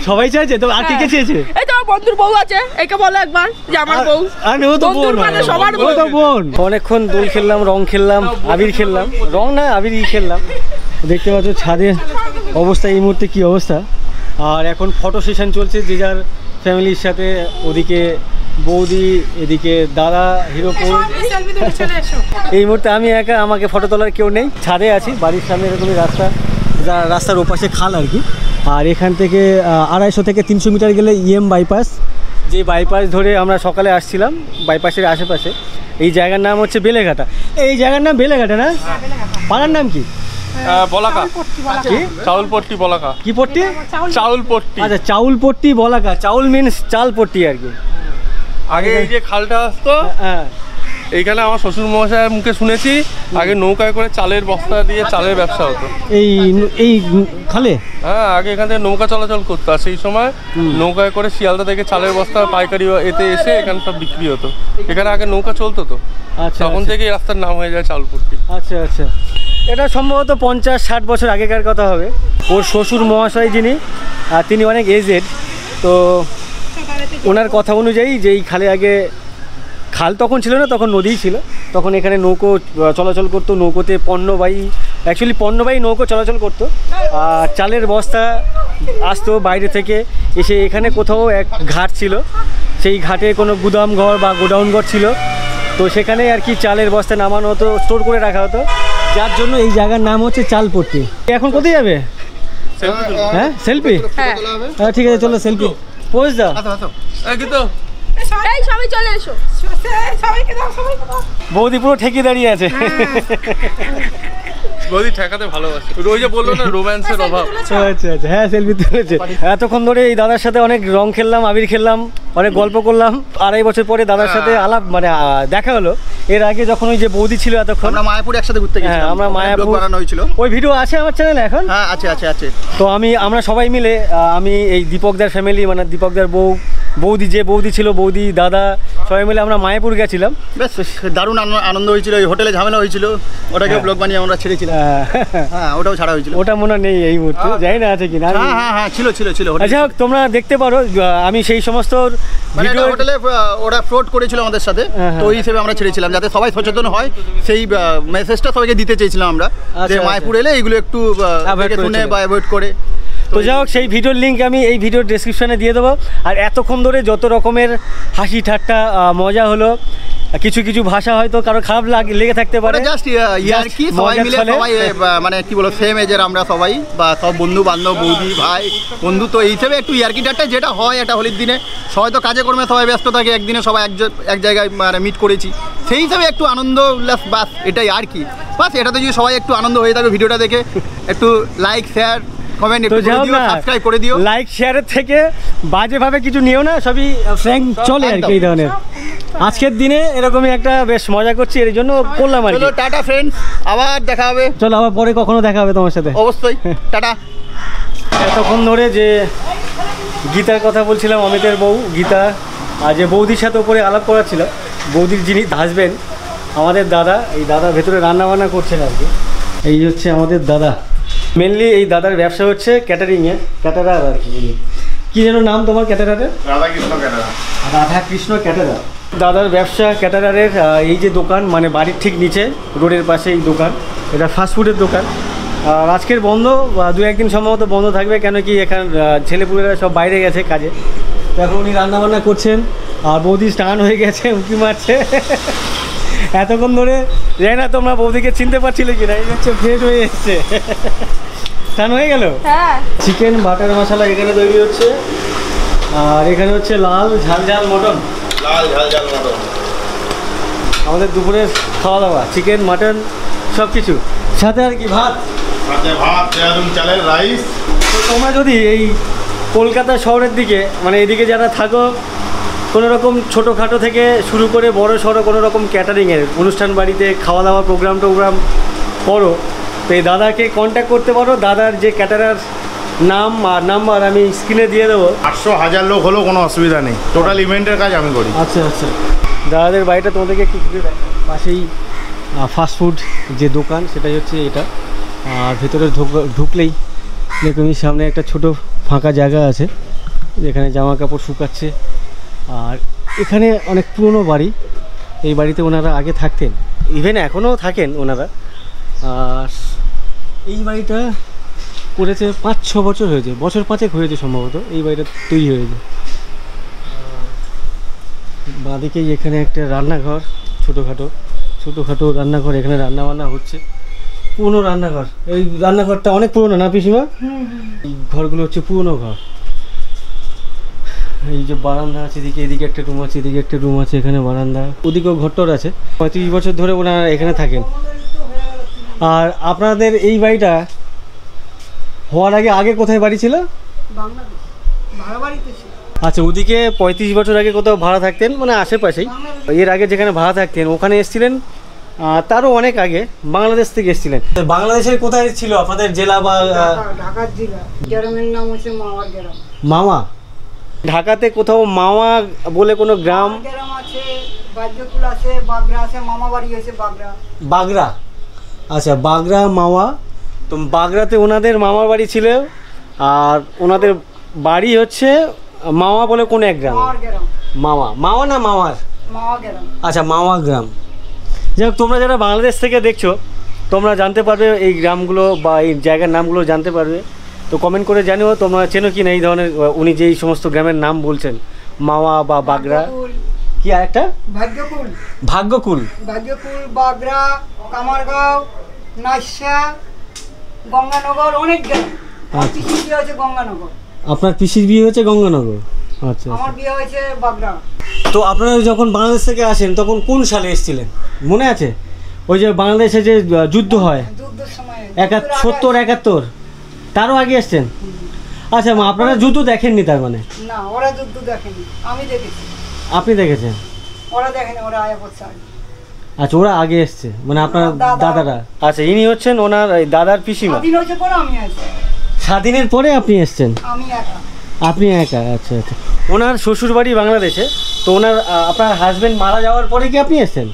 সবাই চাইছে তো, আর কে কে চেয়েছে? এই তো বন্ধুর বউ আছে, একে বলো একবার যে আমার বউ। আরে ও তো বন্ধুর বোন, মানে সবার ও তো বোন। অনেকক্ষণ দোল খেললাম, রং খেললাম, আবির খেললাম, রং না আবিরই খেললাম। দেখতে পাচ্ছ ছাদের অবস্থা এই মুহূর্তে কি অবস্থা। আর এখন ফটো সেশন চলছে যে যার ফ্যামিলির সাথে। ওদিকে বৌদি, এদিকে দাদা, হিরোপুর। এই মুহূর্তে আমি একা, আমাকে ফটো তোলার কেউ নেই। ছাদে আছি, বাড়ির সামনে এরকমই রাস্তা, রাস্তার ওপাশে খাল আর কি। আর এখান থেকে 250 থেকে 300 মিটার গেলে ইএম বাইপাস। যে বাইপাস ধরে আমরা সকালে আসছিলাম, বাইপাসের আশেপাশে। এই জায়গার নাম হচ্ছে বেলেঘাটা। এই জায়গার নাম বেলেঘাটা না? পাড়ার নাম কি? বলাকা, কি? চাউলপট্টি বলাকা। কি পট্টি? চাউলপট্টি। আচ্ছা, চাউলপট্টি বলাকা। চাউল মিনস চাল পট্টি আর কি। আগে এই যে খালটা আসতো, হ্যাঁ, এইখানে আমার শ্বশুর মশাইয়ের মুখে শুনেছি আগে নৌকায় করে চালের বস্তা দিয়ে চালের ব্যবসা হতো। এই এই খালে? হ্যাঁ, আগে এখান থেকে নৌকা চলাচল করতো, আর সেই সময় নৌকায় করে শিয়ালদা থেকে চালের বস্তা পাইকারি এতে এসে এখানে সব বিক্রি হতো। এখানে আগে নৌকা চলতো তো, আচ্ছা, তখন থেকে এই রাস্তার নাম হয়ে যায় চাউলপট্টি। আচ্ছা আচ্ছা। এটা সম্ভবত 50-60 বছর আগেকার কথা হবে। ওর শ্বশুর মহাশয় যিনি, তিনি অনেক এজেড। তো ওনার কথা অনুযায়ী যে এই খালে আগে, খাল তখন ছিল না, তখন নদীই ছিল। তখন এখানে নৌকো চলাচল করতো, নৌকোতে পণ্যবাহী, অ্যাকচুয়ালি পণ্যবাহী নৌকো চলাচল করতো। আর চালের বস্তা আসতো বাইরে থেকে এসে, এখানে কোথাও এক ঘাট ছিল, সেই ঘাটে কোনো গুদাম ঘর বা গোডাউন ঘর ছিল। তো সেখানে আর কি চালের বস্তা নামানো হতো, স্টোর করে রাখা হতো, যার জন্য এই জায়গার নাম হচ্ছে চালপট্টি। এখন কোথায় যাবে? হ্যাঁ, সেলফি? হ্যাঁ ঠিক আছে, চলো সেলফি পোজ দাও। কিন্তু এই সবাই চলে এসো, সবাইকে দাও, সবাইকে দাও। বৌদি পুরো ঠেকিয়ে দাঁড়িয়ে আছে। বৌদি ঠেকাতে ভালোবাসে, ওই যে বললো না রোম্যান্সের অভাব। আচ্ছা আচ্ছা, হ্যাঁ সেলফি তুলেছে। এতক্ষণ ধরে এই দাদার সাথে অনেক রং খেললাম, আবির খেললাম, অনেক গল্প করলাম। 2.5 বছর পরে দাদার সাথে আলাপ, মানে দেখা হলো। এর আগে যখন ওই যে বৌদি ছিল এতক্ষণ, আমরা মায়াপুর একসাথে ঘুরতে হ্যাঁ গেছিলাম, আমরা মায়াপুর বানানো হয়েছিল। ওই ভিডিও আছে আমার চ্যানেলে এখন। হ্যাঁ আছে আছে আছে। তো আমরা সবাই মিলে, আমি এই দীপকদার ফ্যামিলি, মানে দীপকদার বউ, বৌদি, যে বৌদি ছিল, বৌদি, দাদা, সবাই মিলে আমরা মায়াপুর গেছিলাম। বেশ দারুণ আনন্দ হয়েছিল। ওই হোটেলে ঝামেলা হয়েছিল, ওটাকে ব্লগ বানিয়ে আমরা ছেড়েছিলাম। হ্যাঁ, ওটাও ছাড়া হয়েছিল। ওটা মনে নেই এই মুহূর্তে, জানি না আছে কিনা। হ্যাঁ হ্যাঁ হ্যাঁ, ছিল ছিল ছিল। আচ্ছা হোক, তোমরা দেখতে পারো। আমি সেই সমস্ত ভিডিও, হোটেলে ওরা ফ্রড করেছিল আমাদের সাথে, তো ওই হিসেবে আমরা ছেড়েছিলাম, যাতে সবাই সচেতন হয়। সেই মেসেজটা সবাইকে দিতে চেয়েছিলাম আমরা, যে মায়াপুর এলে এগুলো একটু শুনে বা অ্যাভয়েড করে। তো যাই হোক, সেই ভিডিওর লিঙ্ক আমি এই ভিডিওর ডেসক্রিপশনে দিয়ে দেবো। আর এতক্ষণ ধরে যত রকমের হাসি ঠাট্টা মজা হলো, কিছু কিছু ভাষা হয়তো কারো খারাপ লেগে থাকতে পারে, জাস্ট ইয়ার্কি, সবাই মিলে, সবাই মানে কি বলো, সেম এজের আমরা সবাই, বা সব বন্ধু বান্ধব, বৌদি ভাই বন্ধু, তো এই হিসেবে একটু ইয়ার্কি ঠাট্টা যেটা হয় একটা হোলির দিনে। সবাই তো কাজে কর্মে সবাই ব্যস্ত থাকে, একদিনে সবাই এক জায়গায় মানে মিট করেছি, সেই হিসাবে একটু আনন্দ উল্লাস, বাস এটাই আর কি। বাস এটাতে যদি সবাই একটু আনন্দ হয়ে থাকে, ভিডিওটা দেখে একটু লাইক, শেয়ার, কমেন্ট তো একটু করে যাও দিও, না, সাবস্ক্রাইব করে দিও। লাইক শেয়ারের থেকে বাজেভাবে কিছু নিও না, সবই ফ্র্যাঙ্ক চলে আর কি এই ধরনের। আজকের দিনে এরকমই একটা বেশ মজা করছি, এর জন্য করলাম আর কি। চলো টাটা ফ্রেন্ডস, আবার দেখা হবে। চলো আবার পরে কখনো দেখা হবে তোমার সাথে। অবশ্যই টাটা। এতক্ষণ ধরে যে গীতার কথা বলছিলাম, অমিতের বউ গীতা, আর যে বৌদির সাথে উপরে আলাপ করাচ্ছিল, বৌদির যিনি হাসবেন আমাদের দাদা, এই দাদা ভেতরে রান্না বান্না করছেন আর কি। এই হচ্ছে আমাদের দাদা, মেনলি এই দাদার ব্যবসা হচ্ছে ক্যাটারিংয়ের, ক্যাটারার আর কি। কী যেন নাম তোমার ক্যাটারারের? রাধাকৃষ্ণ ক্যাটারার। দাদার ব্যবসা ক্যাটারারের। এই যে দোকান, মানে বাড়ির ঠিক নিচে রোডের পাশে এই দোকান, এটা ফাস্টফুডের দোকান। আর আজকের বন্ধ, দু একদিন সম্ভবত বন্ধ থাকবে, কেন কি এখানে ছেলেপুলেরা সব বাইরে গেছে কাজে। তো এখন উনি রান্নাবান্না করছেন, আর বৌদি স্নান হয়ে গেছে, উঁকি মারছে। এতক্ষণ ধরে যাই না তোমরা বৌদিকে চিনতে পারছিলে কি না, এই হচ্ছে ফ্রেশ হয়ে এসছে। স্নান হয়ে গেল। হ্যাঁ চিকেন বাটার মশলা এখানে তৈরি হচ্ছে, আর এখানে হচ্ছে লাল ঝাল ঝাল মটন। আমাদের দুপুরের খাওয়া দাওয়া চিকেন মাটন সব কিছু, সাথে আর কি ভাত, চালের রাইস। তো তোমরা যদি এই কলকাতা শহরের দিকে, মানে এদিকে যারা থাকো, কোনো রকম ছোটোখাটো থেকে শুরু করে বড় সড়ো কোনো রকম ক্যাটারিংয়ের অনুষ্ঠান বাড়িতে খাওয়া দাওয়া প্রোগ্রাম করো, তো এই দাদাকে কন্ট্যাক্ট করতে পারো। দাদার যে ক্যাটারার নাম আর নাম্বার আমি স্ক্রিনে দিয়ে দেবো। 800-1000 লোক হলেও কোনো অসুবিধা নেই, টোটাল ইভেন্টের কাজ আমি করি। আচ্ছা আচ্ছা, দাদাদের বাড়িটা তোমাদেরকে একটু ঘুরে দেখাই। পাশেই ফাস্টফুড যে দোকান সেটাই হচ্ছে এটা। আর ভেতরে ঢুকলেই দেখুন সামনে একটা ছোট ফাঁকা জায়গা আছে, যেখানে জামা কাপড় শুকাচ্ছে। আর এখানে অনেক পুরনো বাড়ি, এই বাড়িতে ওনারা আগে থাকতেন, ইভেন এখনও থাকেন ওনারা। আর এই বাড়িটা করেছে 5-6 বছর হয়েছে, বছর 5 হয়েছে সম্ভবত এই বাড়িটা তৈরি হয়েছে। বাঁদিকেই এখানে একটা রান্নাঘর, ছোটোখাটো রান্নাঘর, এখানে রান্নাবান্না হচ্ছে। পুরনো রান্নাঘর, এই রান্নাঘরটা অনেক পুরনো না পিসিমা? এই ঘরগুলো হচ্ছে পুরনো ঘর। এই যে বারান্দা আছে, এদিকে একটা রুম আছে, এদিকে একটা রুম আছে, এখানে বারান্দা, ওদিকেও ঘরটর আছে। 35 বছর ধরে ওনারা এখানে থাকেন। আর আপনাদের এই বাড়িটা হওয়ার আগে কোথায় বাড়ি ছিল? বাংলাদেশ ভাড়া বাড়িতে ছিল। আচ্ছা, ওদিকে 35 বছর আগে কোথাও ভাড়া থাকতেন, মানে আশেপাশেই। এর আগে যেখানে ভাড়া থাকতেন ওখানে এসেছিলেন, তারও অনেক আগে বাংলাদেশ থেকে এসেছিলেন। বাংলাদেশের কোথায় ছিল আপনাদের জেলা বা? ঢাকার জেলা, গ্রামের নাম হচ্ছে মাওয়া গ্রাম। মাওয়া? ঢাকাতে কোথাও মাওয়া বলে কোনো গ্রাম? গ্রাম আছে, বাদ্যকুল আছে, বাগড়া আছে, মামা বাড়ি হয়েছে বাগড়া। বাগড়া, আচ্ছা বাগড়া মাওয়া। তো বাগড়াতে ওনাদের মামার বাড়ি ছিল, আর ওনাদের বাড়ি হচ্ছে মাওয়া বলে কোন এক গ্রাম? মাওয়া না মাওয়ার? আচ্ছা মাওয়া গ্রাম। যাই হোক, তোমরা যারা বাংলাদেশ থেকে দেখছো তোমরা জানতে পারবে এই গ্রামগুলো বা এই জায়গার নামগুলো জানতে পারবে। তো কমেন্ট করে জানিও তোমরা চেনো কি না এই ধরনের, উনি যেই সমস্ত গ্রামের নাম বলছেন, মাওয়া বা বাগড়া। কি আরেকটা? ভাগ্যকুল, বাগড়া, কামারগাঁও, নাইশা, গঙ্গানগর, অনেক গ্রাম। গঙ্গানগর। আপনার পিসির বিয়ে হয়েছে গঙ্গানগর? আচ্ছা, আমার বিয়ে হয়েছে বাগড়া। তো আপনারা যখন বাংলাদেশ থেকে আসেন তখন কোন সালে এসেছিলেন মনে আছে? ওই যে বাংলাদেশে যে যুদ্ধ হয়, যুদ্ধের সময় 70-71, তারও আগে এসছেন? আচ্ছা, আপনারা যুদ্ধ দেখেননি তার মানে? না, ওরা যুদ্ধ দেখেনি, আমি দেখেছি। আপনি দেখেছেন? ওরা দেখেনি, ওরা আয়া করছে। আচ্ছা, ওরা আগে এসছে মানে আপনার দাদারা? আচ্ছা, ইনি হচ্ছেন ওনার দাদার পিসিমা। স্বাধীন হয়েছে পরে আমি আসি। স্বাধীনের পরে আপনি এসছেন? আমি একা। আপনি একা? আচ্ছা আচ্ছা। ওনার শ্বশুর বাড়ি বাংলাদেশে, তো ওনার আপনার হাজবেন্ড মারা যাওয়ার পরে কি আপনি এসছেন?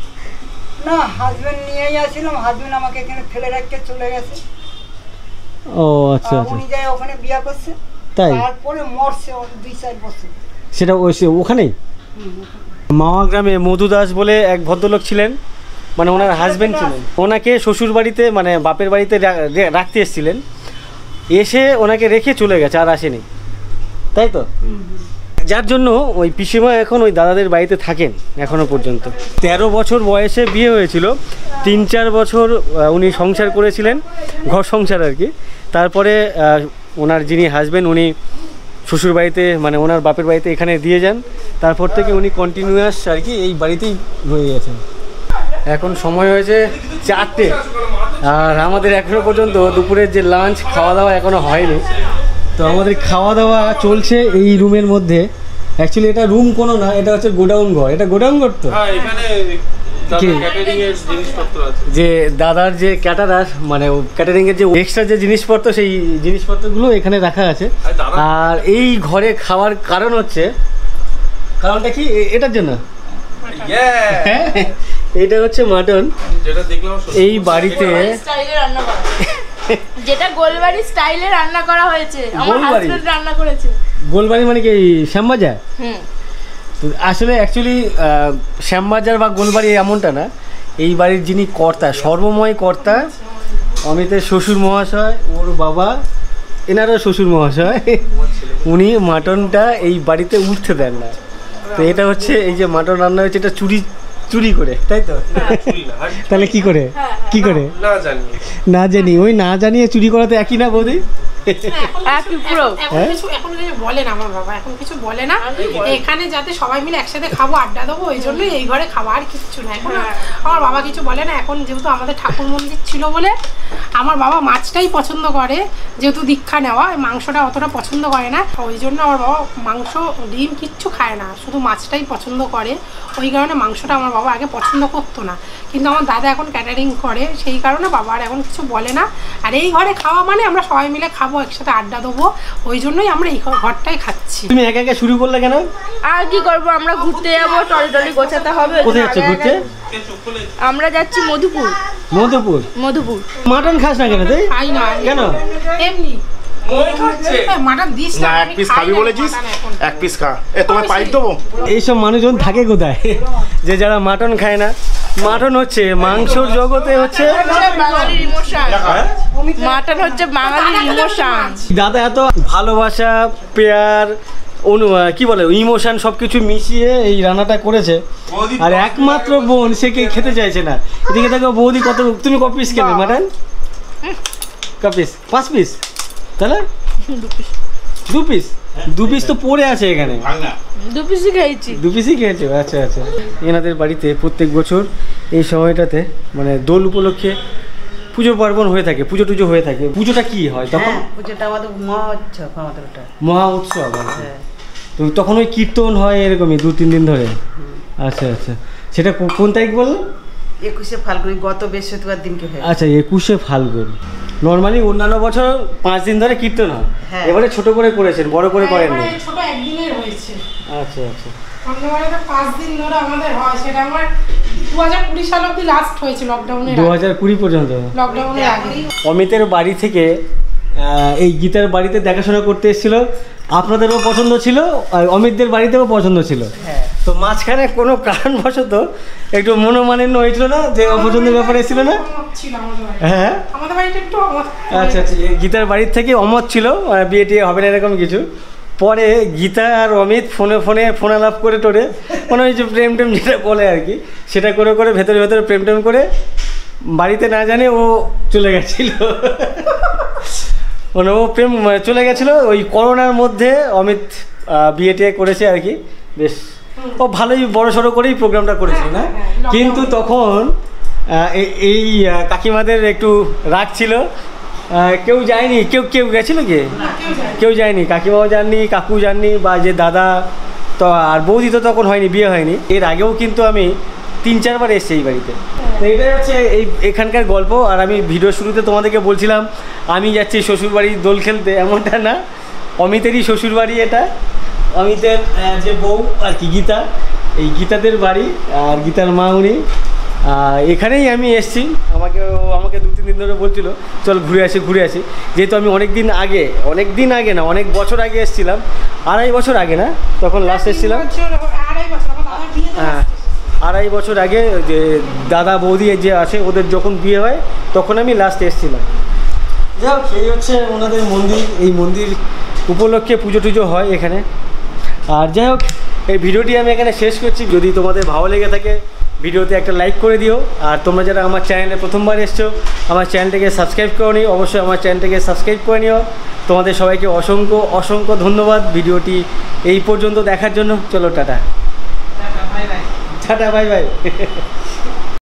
না, হাজবেন্ড নিয়েই আসছিলাম, হাজবেন্ড আমাকে এখানে ফেলে রেখে চলে গেছে। ও আচ্ছা আচ্ছা। উনি যায় ওখানে বিয়ে করছে, তাই? তারপরে মরছে 2-4 বছর। সেটা ওখানেই মাওয়া গ্রামে মধু দাস বলে এক ভদ্রলোক ছিলেন, মানে ওনার হাজবেন্ড ছিলেন। ওনাকে শ্বশুর বাড়িতে মানে বাপের বাড়িতে রাখতে এসেছিলেন, এসে ওনাকে রেখে চলে গেছে, আর আসেনি, তাই তো? যার জন্য ওই পিসিমা এখন ওই দাদাদের বাড়িতে থাকেন এখনো পর্যন্ত। 13 বছর বয়সে বিয়ে হয়েছিল, 3-4 বছর উনি সংসার করেছিলেন, ঘর সংসার আর কি। তারপরে ওনার যিনি হাজবেন্ড উনি শ্বশুর বাড়িতে মানে ওনার বাপের বাড়িতে এখানে দিয়ে যান, তারপর থেকে উনি কন্টিনিউয়াস আর কি এই বাড়িতেই রয়ে গেছেন। এখন সময় হয়েছে 4টে, আর আমাদের এখনো পর্যন্ত দুপুরের যে লাঞ্চ খাওয়া দাওয়া এখনো হয়নি। তো আমাদের খাওয়া দাওয়া চলছে এই রুমের মধ্যে। অ্যাকচুয়ালি এটা রুম কোনো না, এটা হচ্ছে গোডাউন ঘর। এটা গোডাউন ঘর তো হ্যাঁ, এখানে কি? ক্যাটারিং এর জিনিসপত্র আছে। যে দাদার যে ক্যাটারার মানে ক্যাটারিংয়ের যে এক্সট্রা যে জিনিসপত্র, সেই জিনিসপত্রগুলো এখানে রাখা আছে। আর এই ঘরে খাওয়ার কারণটা কি এটার জন্য? এটা হচ্ছে মাটন, যেটা দেখলাম এই বাড়িতে স্টাইলে রান্না করা, যেটা গোলবাড়ি স্টাইলে রান্না করা হয়েছে। আমার গোলবাড়ি? হাজবেন্ড রান্না করেছে। গোলবাড়ি মানে কি শ্যামবাজার? হুম, তো আসলে অ্যাকচুয়ালি শ্যামবাজার বা গোলবাড়ি এমনটা না, এই বাড়ির যিনি কর্তা, সর্বময় কর্তা, অমিতের শ্বশুর মহাশয়, ওর বাবা, এনারও শ্বশুর মহাশয়, উনি মাটনটা এই বাড়িতে উঠতে দেন না। তো এটা হচ্ছে এই যে মাটন রান্না হচ্ছে, এটা চুরি করে, তাই তো? তাহলে কি করে না জানি, ওই না জানিয়ে চুরি করা তো একই না বৌদি? একই পুরো। এখন কিছু বলে না আমার বাবা, এখন কিছু বলে না। এখানে যাতে সবাই মিলে একসাথে খাবো, আড্ডা দেবো, ওই জন্যই এই ঘরে খাবো, আর কিছু না। এখন আমার বাবা কিছু বলে না। এখন যেহেতু আমাদের ঠাকুর মন্দির ছিল বলে আমার বাবা মাছটাই পছন্দ করে, যেহেতু দীক্ষা নেওয়া, মাংসটা অতটা পছন্দ করে না। ওই জন্য আমার বাবা মাংস ডিম কিচ্ছু খায় না, শুধু মাছটাই পছন্দ করে। ওই কারণে মাংসটা আমার বাবা আগে পছন্দ করতো না, কিন্তু আমার দাদা এখন ক্যাটারিং করে, সেই কারণে বাবা আর এখন কিছু বলে না। আর এই ঘরে খাওয়া মানে আমরা সবাই মিলে খাবো, একসাথে আড্ডা দেবো, ওই জন্যই আমরা এই ঘরটাই খাচ্ছি। তুমি একা একা শুরু করলে কেন? আর কি করবো, আমরা ঘুরতে যাবো, টলি গোছাতে হবে। কোথায় যাচ্ছ ঘুরতে? আমরা যাচ্ছি মধুপুর। মধুপুর। মাটন খাস না কেন তুই? খাই না কেন? এমনি মাটন দিস না, এক পিস খাবি বলেছিস, এক পিস খা। তোমায় পাইপ দেবো। এইসব মানুষজন থাকে কোথায় যে যারা মাটন খায় না? মাটন হচ্ছে মাংসর জগতে হচ্ছে বাঙালির ইমোশন। মাটন হচ্ছে বাঙালির ইমোশন। দাদা এত ভালোবাসা, পেয়ার, কি বলে, ইমোশন সবকিছু মিশিয়ে এই রান্নাটা করেছে। আর একমাত্র বোন সে কে খেতে চাইছে না। এদিকে দেখো বৌদি কত, তুমি ক পিস খেলে মাটন? ক পিস? 5 পিস? তাহলে 2 পিস? 2 পিস তো পড়ে আছে এখানে। 2 পিসই খেয়েছি। 2 পিসই খেয়েছো? আচ্ছা আচ্ছা। এনাদের বাড়িতে প্রত্যেক বছর এই সময়টাতে মানে দোল উপলক্ষে পুজো পার্বণ হয়ে থাকে, পুজো টুজো হয়ে থাকে। পুজোটা কি হয় তখন? পুজোটা আমাদের মহা উৎসব, আমাদের ওটা মহা উৎসব। তো তখন ওই কীর্তন হয় এরকমই 2-3 দিন ধরে? আচ্ছা আচ্ছা। সেটা কোন তারিখ বললো? 21শে ফাল্গুন, গত বৃহস্পতিবার দিনকে হয়। আচ্ছা, 21শে ফাল্গুন। নর্মালি অন্যান্য বছর 5 দিন ধরে কীর্তন হয়, এবারে ছোট করে করেছেন, বড় করে করেননি? ছোট একদিনের হয়েছে। আচ্ছা আচ্ছা। অন্যবারে তো 5 দিন ধরে আমাদের হয়, সেটা আমার 2020 সাল অবধি লাস্ট হয়েছে, লকডাউনের 2020 পর্যন্ত, লকডাউনের আগে। অমিতের বাড়ি থেকে এই গীতার বাড়িতে দেখাশোনা করতে এসেছিল, আপনাদেরও পছন্দ ছিল আর অমিতদের বাড়িতেও পছন্দ ছিল। তো মাঝখানে কোনো কারণবশত একটু মনোমালিন্য হয়েছিল না, যে অপছন্দের ব্যাপারে এসেছিল না? হ্যাঁ, আমাদের বাড়িতে একটু আচ্ছা আচ্ছা। গীতার বাড়ির থেকে অমত ছিল, বিয়ে টিয়ে হবে না এরকম কিছু। পরে গীতা আর অমিত ফোন আলাপ করে টোরে, মানে ওই যে প্রেম টেম যেটা বলে আর কি, সেটা করে করে ভেতরে ভেতরে প্রেম টেম করে বাড়িতে না জানে ও চলে গেছিল। মানে ও প্রেম চলে গেছিলো ওই করোনার মধ্যে। অমিত বিয়ে টিয়ে করেছে আর কি, বেশ ও ভালোই বড় সড়ো করেই প্রোগ্রামটা করেছিল না। কিন্তু তখন এই কাকিমাদের একটু রাগ ছিল, কেউ যায়নি। কেউ গেছিলো কি? কেউ যায়নি, কাকিমাও যাননি, কাকু যাননি, বা যে দাদা তো আর বৌদি তো তখন হয়নি, বিয়ে হয়নি। এর আগেও কিন্তু আমি 3-4 বার এসেছি এই বাড়িতে। তো এটাই হচ্ছে এখানকার গল্প। আর আমি ভিডিও শুরুতে তোমাদেরকে বলছিলাম আমি যাচ্ছি শ্বশুরবাড়ির দোল খেলতে, এমনটা না, অমিতেরই শ্বশুরবাড়ি এটা। অমিতের যে বউ আর কি গীতা, এই গীতাদের বাড়ি, আর গীতার মা উনি। এখানেই আমি এসেছি, আমাকে 2-3 দিন ধরে বলছিল চল ঘুরে আসি। যেহেতু আমি অনেক দিন আগে না, অনেক বছর আগে এসেছিলাম, 2.5 বছর আগে না, তখন লাস্ট এসেছিলাম। হ্যাঁ, 2.5 বছর আগে যে দাদা বৌদি যে আছে ওদের যখন বিয়ে হয় তখন আমি লাস্ট এসেছিলাম। যাই হোক, এই হচ্ছে ওনাদের মন্দির। এই মন্দির উপলক্ষে পুজো টুজো হয় এখানে। আর যাই হোক, এই ভিডিওটি আমি এখানে শেষ করছি। যদি তোমাদের ভালো লেগে থাকে ভিডিওতে একটা লাইক করে দিও। আর তোমরা যারা আমার চ্যানেলে প্রথমবার এসছো, আমার চ্যানেলটাকে সাবস্ক্রাইব করে নিও, অবশ্যই আমার চ্যানেলটাকে সাবস্ক্রাইব করে নিও। তোমাদের সবাইকে অসংখ্য ধন্যবাদ ভিডিওটি এই পর্যন্ত দেখার জন্য। চলো টাটা, বাই বাই।